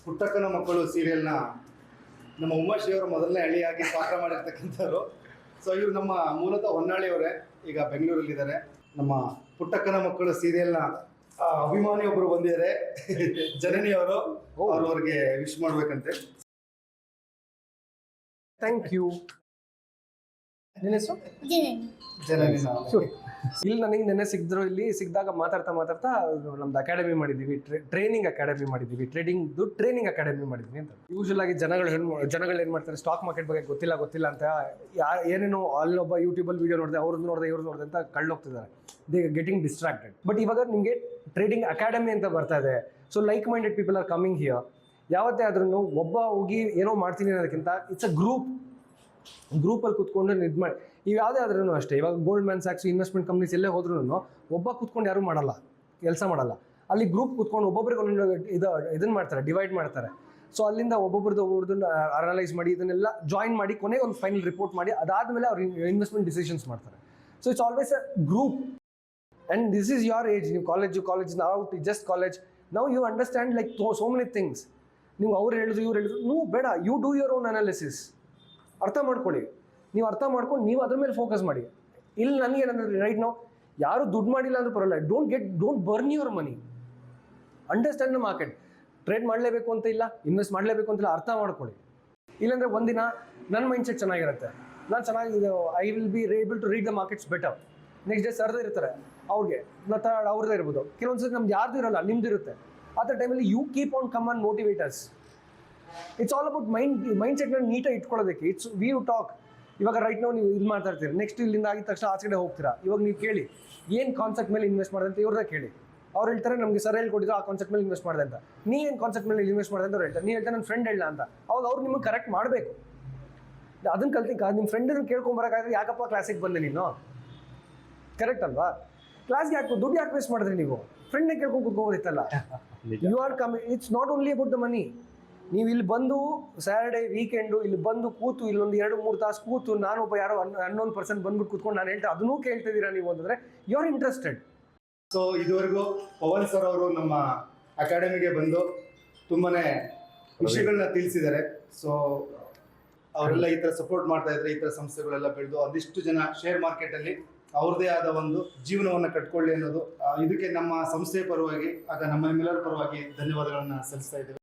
ಪುಟ್ಟಕ್ಕನ ಮಕ್ಕಳು ಸೀರಿಯಲ್ನ ನಮ್ಮ ಉಮಾಶ್ರೀ ಅವರು ಮೊದಲನೇ ಹಳ್ಳಿಯಾಗಿ ಪಾತ್ರ ಮಾಡಿರ್ತಕ್ಕಂಥವ್ರು. ಸೊ ಇವರು ನಮ್ಮ ಮೂಲತಃ ಹೊನ್ನಾಳಿಯವರೇ, ಈಗ ಬೆಂಗಳೂರಲ್ಲಿದ್ದಾರೆ. ನಮ್ಮ ಪುಟ್ಟಕ್ಕನ ಮಕ್ಕಳು ಸೀರಿಯಲ್ನ ಅಭಿಮಾನಿ ಒಬ್ಬರು ಬಂದಿದ್ದಾರೆ, ಜನನಿ ಅವರು. ಅವ್ರಿಗೆ ವಿಶ್ ಮಾಡ್ಬೇಕಂತೆ. Thank you. ನಿನ್ನ ಹೆಸರು? ಜನನಿ. ಇಲ್ಲಿ ನನಗೆ ನೆನ್ನೆ ಸಿಕ್ಕಿದ್ರು. ಇಲ್ಲಿ ಸಿಕ್ಕಿದಾಗ ಮಾತಾಡ್ತಾ ನಮ್ದು ಅಕಾಡೆಮಿ ಮಾಡಿದ್ದೀವಿ, ಟ್ರೈನಿಂಗ್ ಅಕಾಡೆಮಿ ಮಾಡಿದ್ದೀವಿ, ಟ್ರೈನಿಂಗ್ ಅಕಾಡೆಮಿ ಮಾಡಿದ್ದೀವಿ ಅಂತ. ಯೂಶುವಲ್ ಆಗಿ ಜನಗಳು ಏನು ಮಾಡ್ತಾರೆ, ಸ್ಟಾಕ್ ಮಾರ್ಕೆಟ್ ಬಗ್ಗೆ ಗೊತ್ತಿಲ್ಲ ಅಂತ ಏನೇನೋ ಅಲ್ಲೊಬ್ಬ ಯೂಟ್ಯೂಬಲ್ಲಿ ವೀಡಿಯೋ ನೋಡಿದೆ, ಅವ್ರದ್ದು ನೋಡಿದೆ, ಇವ್ರದ್ದು ನೋಡಿದೆ ಅಂತ ಕಳ್ಳೋಗ್ತಿದ್ದಾರೆ. They getting distracted. ಬಟ್ ಇವಾಗ ನಿಮಗೆ ಟ್ರೇಡಿಂಗ್ ಅಕಾಡೆಮಿ ಅಂತ ಬರ್ತಾ ಇದೆ. So like minded people are coming here. ಯಾವತ್ತೇ ಆದ್ರೂ ಒಬ್ಬ ಹೋಗಿ ಏನೋ ಮಾಡ್ತೀನಿ ಅನ್ನೋದಕ್ಕಿಂತ ಇಟ್ಸ್ ಅ ಗ್ರೂಪಲ್ಲಿ ಕೂತ್ಕೊಂಡು ಇದು ಮಾಡಿ. ಈಗ ಯಾವುದೇ ಆದ್ರೂ ಅಷ್ಟೇ, ಇವಾಗ ಗೋಲ್ಡ್ಮನ್ ಸ್ಯಾಕ್ಸ್, ಇನ್ವೆಸ್ಟ್ಮೆಂಟ್ ಕಂಪ್ನೀಸ್ ಎಲ್ಲೇ ಹೋದ್ರೂ ಒಬ್ಬ ಕೂತ್ಕೊಂಡು ಯಾರೂ ಕೆಲಸ ಮಾಡಲ್ಲ. ಅಲ್ಲಿ ಗ್ರೂಪ್ ಕೂತ್ಕೊಂಡು ಒಬ್ಬೊಬ್ರಿಗೆ ಒಂದೊಂದು ಇದನ್ನು ಮಾಡ್ತಾರೆ, ಡಿವೈಡ್ ಮಾಡ್ತಾರೆ. ಸೊ ಅಲ್ಲಿಂದ ಒಬ್ಬೊಬ್ರದ್ದು ಅನಲೈಸ್ ಮಾಡಿ, ಇದನ್ನೆಲ್ಲ ಜಾಯಿನ್ ಮಾಡಿ, ಕೊನೆಗೆ ಒಂದು ಫೈನಲ್ ರಿಪೋರ್ಟ್ ಮಾಡಿ, ಅದಾದಮೇಲೆ ಅವ್ರು ಇನ್ವೆಸ್ಟ್ಮೆಂಟ್ ಡಿಸಿಷನ್ಸ್ ಮಾಡ್ತಾರೆ. So it's always a group. And this is your age. ನೀವು college out just college. Now you understand like so many things. ನೀವು ಅವ್ರು ಹೇಳಿದ್ರು ಇವ್ರು ಹೇಳಿದ್ರು, ನೀವು ಬೇಡ, you do your own analysis. ಅರ್ಥ ಮಾಡ್ಕೊಳ್ಳಿ. ನೀವು ಅರ್ಥ ಮಾಡ್ಕೊಂಡು ನೀವು ಅದ್ರ ಮೇಲೆ ಫೋಕಸ್ ಮಾಡಿ. ಇಲ್ಲಿ ನನಗೇನಂದ್ರೆ ರೈಟ್ ನಾವು ಯಾರು ದುಡ್ಡು ಮಾಡಿಲ್ಲ ಅಂದ್ರೂ ಪರವಾಗಿಲ್ಲ, don't burn your money. Understand the market. Trade ಮಾಡಲೇಬೇಕು ಅಂತ ಇಲ್ಲ, ಇನ್ವೆಸ್ಟ್ ಮಾಡಲೇಬೇಕು ಅಂತಿಲ್ಲ, ಅರ್ಥ ಮಾಡ್ಕೊಳ್ಳಿ. ಇಲ್ಲಾಂದರೆ ಒಂದಿನ ನನ್ನ ಮೈಂಡ್ ಸೆಟ್ ಚೆನ್ನಾಗಿರುತ್ತೆ, ನಾನು ಚೆನ್ನಾಗಿ I will be able to read the markets better. Next day ಸರ್ದೇ ಇರ್ತಾರೆ ಅವ್ರಿಗೆ, ಮತ್ತು ಅವ್ರದ್ದೇ ಇರ್ಬೋದು. ಕೆಲವೊಂದ್ಸತಿ ನಮ್ದು ಯಾರ್ದು ಇರೋಲ್ಲ, ನಿಮ್ದು ಇರುತ್ತೆ. ಆ ಟೈಮಲ್ಲಿ you keep on come on motivators. It's all about mind ಸೆಟ್ನ ನೀಟಾಗಿ ಇಟ್ಕೊಳ್ಳೋದಕ್ಕೆ. It's we you talk. ಇವಾಗ ರೈಟ್ ನಾವು ನೀವು ಇದು ಮಾತಾಡ್ತೀರಿ, ನೆಕ್ಸ್ಟ್ ಇಲ್ಲಿಂದ ಆಗಿದ ತಕ್ಷಣ ಆಚೆ ಕಡೆ ಹೋಗ್ತೀರಾ. ಇವಾಗ ನೀವು ಕೇಳಿ ಏನು ಕಾನ್ಸೆಪ್ಟ್ ಮೇಲೆ ಇನ್ವೆಸ್ಟ್ ಮಾಡಿದೆ ಅಂತ ಇವ್ರನ್ನ ಕೇಳಿ. ಅವ್ರು ಹೇಳ್ತಾರೆ ನಮಗೆ ಸರ್ ಹೇಳ್ಕೊಟ್ಟಿದ್ರು ಆ ಕಾನ್ಸೆಪ್ಟ್ ಮೇಲೆ ಇನ್ವೆಸ್ಟ್ ಮಾಡಿದೆ ಅಂತ. ಏನು ಕಾನ್ಸೆಪ್ಟ್ ಮೇಲೆ ಇನ್ವೆಸ್ಟ್ ಮಾಡಿದೆ ಅಂತ ಅವ್ರು ಹೇಳ್ತಾರೆ. ನೀವು ಹೇಳ್ತಾರೆ ನನ್ನ ಫ್ರೆಂಡ್ ಹೇಳ ಅಂತ. ಅವಾಗ ಅವ್ರು ನಿಮಗೆ ಕರೆಕ್ಟ್ ಮಾಡಬೇಕು. ಅದನ್ನು ನಿಮ್ಮ ಫ್ರೆಂಡನ್ನು ಕೇಳ್ಕೊಂಬರೋಕ್ಕಾದ್ರೆ ಯಾಕಪ್ಪ ಕ್ಲಾಸಿಗೆ ಬಂದೆ ನೀನು, ಕರೆಕ್ಟ್ ಅಲ್ವಾ? ಕ್ಲಾಸ್ಗೆ ಯಾಕೆ ದುಡ್ಡು ಯಾಕೆ ವೇಸ್ಟ್ ಮಾಡಿದ್ರಿ ನೀವು? ಫ್ರೆಂಡ್ನೇ ಕೇಳ್ಕೊಂಡು ಕೂತ್ಕೋಬೋದಿತ್ತಲ್ಲ. You are coming. It's not only about the money. ನೀವು ಇಲ್ಲಿ ಬಂದು ಸ್ಯಾಟರ್ಡೇ ವೀಕೆಂಡು ಇಲ್ಲಿ ಬಂದು ಕೂತು ಇಲ್ಲೊಂದು 2-3 ತಾಸು ಕೂತು ನಾನೊಬ್ಬ ಯಾರೋ ಅನ್ನೊಂದು ಪರ್ಸನ್ ಬಂದ್ಬಿಟ್ಟು ಕೂತ್ಕೊಂಡು ನಾನು ಹೇಳ್ತಾ ಅದನ್ನೂ ಕೇಳ್ತಿದ್ದೀರಾ ನೀವು ಅಂತಂದರೆ ಯು ಆರ್ ಇಂಟ್ರೆಸ್ಟೆಡ್. ಸೊ ಇದುವರೆಗೂ ಪವನ್ ಸರ್ ಅವರು ನಮ್ಮ ಅಕಾಡೆಮಿಗೆ ಬಂದು ತುಂಬಾ ವಿಷಯಗಳನ್ನ ತಿಳಿಸಿದ್ದಾರೆ. ಸೊ ಅವರೆಲ್ಲ ಈ ಥರ ಸಪೋರ್ಟ್ ಮಾಡ್ತಾ ಇದ್ದಾರೆ. ಈ ಥರ ಸಂಸ್ಥೆಗಳೆಲ್ಲ ಬೆಳೆದು ಒಂದಿಷ್ಟು ಜನ ಶೇರ್ ಮಾರ್ಕೆಟಲ್ಲಿ ಅವ್ರದ್ದೇ ಆದ ಒಂದು ಜೀವನವನ್ನು ಕಟ್ಕೊಳ್ಳಿ ಅನ್ನೋದು. ಇದಕ್ಕೆ ನಮ್ಮ ಸಂಸ್ಥೆಯ ಪರವಾಗಿ ಆಗ ನಮ್ಮ ನಿಮ್ಮೆಲ್ಲರ ಪರವಾಗಿ ಧನ್ಯವಾದಗಳನ್ನು ಸಲ್ಲಿಸ್ತಾ ಇದ್ದೇವೆ.